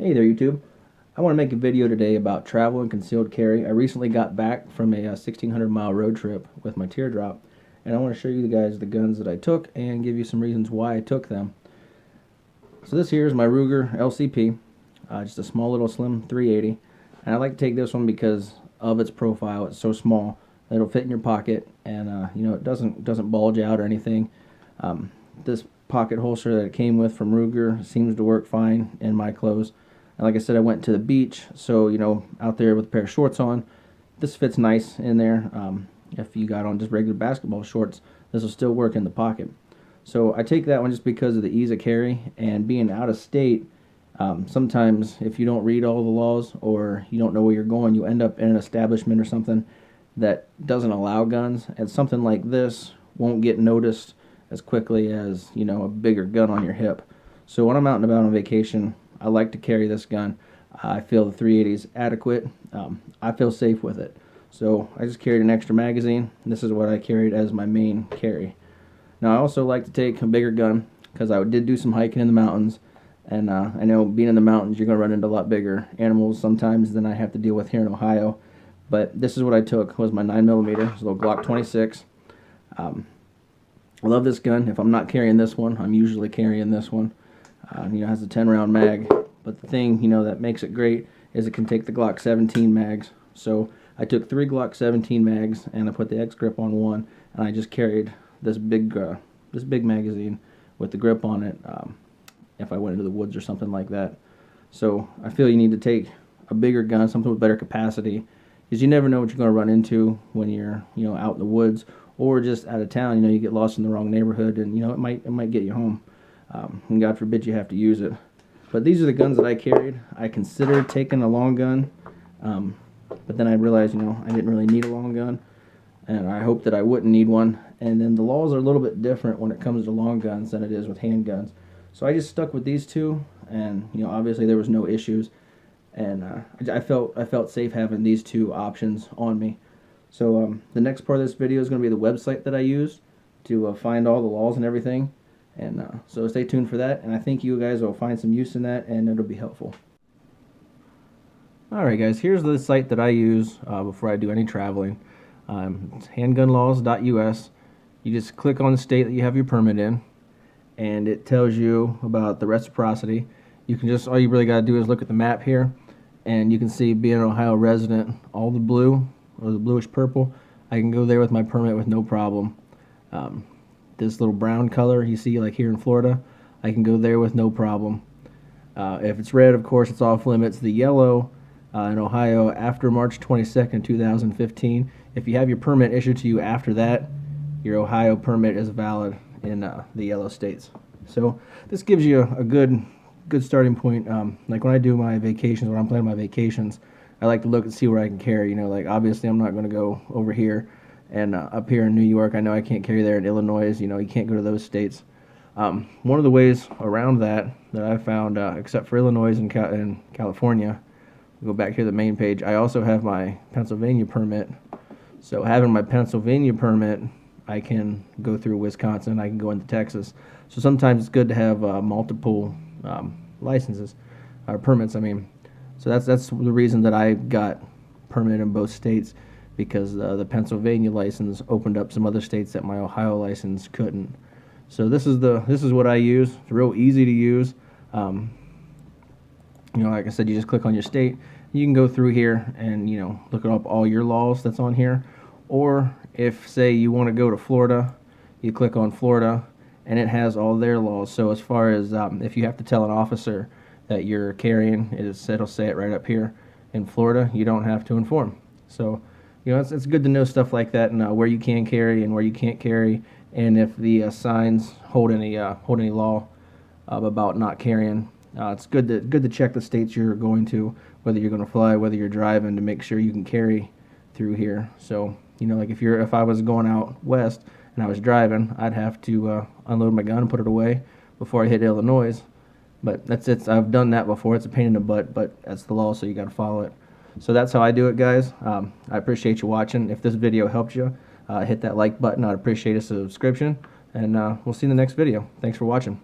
Hey there, YouTube. I want to make a video today about travel and concealed carry. I recently got back from a 1,600-mile road trip with my teardrop, and I want to show you guys the guns that I took and give you some reasons why I took them. So this here is my Ruger LCP, just a small little slim 380, and I like to take this one because of its profile. It's so small that it'll fit in your pocket, and it doesn't bulge out or anything. This pocket holster that it came with from Ruger seems to work fine in my clothes. And like I said, I went to the beach, so out there with a pair of shorts on, this fits nice in there. If you got on just regular basketball shorts, this will still work in the pocket. So I take that one just because of the ease of carry, and being out of state, sometimes if you don't read all the laws or you don't know where you're going, you end up in an establishment or something that doesn't allow guns, and something like this won't get noticed as quickly as a bigger gun on your hip. So when I'm out and about on vacation, I like to carry this gun. I feel the 380 is adequate. I feel safe with it. So I just carried an extra magazine. This is what I carried as my main carry. Now I also like to take a bigger gun because I did do some hiking in the mountains, and I know being in the mountains you're going to run into a lot bigger animals sometimes than I have to deal with here in Ohio. But this is what I took, was my 9mm, it's a little Glock 26. I love this gun. If I'm not carrying this one, I'm usually carrying this one. It has a 10-round mag, but the thing that makes it great is it can take the Glock 17 mags. So I took 3 Glock 17 mags and I put the X grip on one, and I just carried this big magazine with the grip on it if I went into the woods or something like that. So I feel you need to take a bigger gun, something with better capacity, because you never know what you're going to run into when you're out in the woods or just out of town. You get lost in the wrong neighborhood, and it might get you home. And God forbid you have to use it. But these are the guns that I carried. I considered taking a long gun, but then I realized, I didn't really need a long gun, and I hoped that I wouldn't need one. And then the laws are a little bit different when it comes to long guns than it is with handguns. So I just stuck with these two, and obviously there was no issues, and I felt safe having these two options on me. So the next part of this video is going to be the website that I used to find all the laws and everything. And so stay tuned for that, and I think you guys will find some use in that, and it'll be helpful. Alright guys, here's the site that I use before I do any traveling. It's handgunlaws.us. You just click on the state that you have your permit in, and it tells you about the reciprocity. All you really got to do is look at the map here, and you can see, being an Ohio resident, all the blue or the bluish purple, I can go there with my permit with no problem. This little brown color you see like here in Florida, I can go there with no problem. If it's red, of course, it's off limits. The yellow in Ohio after March 22nd, 2015, if you have your permit issued to you after that, your Ohio permit is valid in the yellow states. So this gives you a good starting point. Like when I do my vacations, when I'm planning my vacations, I like to look and see where I can carry. Like obviously I'm not going to go over here. And up here in New York, I know I can't carry there. In Illinois, you can't go to those states. One of the ways around that I found, except for Illinois and California, we'll go back here to the main page, I also have my Pennsylvania permit. So having my Pennsylvania permit, I can go through Wisconsin, I can go into Texas. So sometimes it's good to have multiple licenses, or permits, I mean. So that's the reason that I got permit in both states, because the Pennsylvania license opened up some other states that my Ohio license couldn't. So this is what I use. It's real easy to use. Like I said, you just click on your state. You can go through here and look up all your laws that's on here. Or if, say, you want to go to Florida, you click on Florida, and it has all their laws. So as far as if you have to tell an officer that you're carrying, it'll say it right up here. In Florida, you don't have to inform. So it's good to know stuff like that, and where you can carry and where you can't carry, and if the signs hold any law about not carrying. It's good to check the states you're going to, whether you're going to fly, whether you're driving, to make sure you can carry through here. So like if I was going out west and I was driving, I'd have to unload my gun and put it away before I hit Illinois. But that's it. I've done that before. It's a pain in the butt, but that's the law, so you got to follow it. So that's how I do it, guys. I appreciate you watching. If this video helped you, hit that like button. I'd appreciate a subscription, and we'll see you in the next video. Thanks for watching.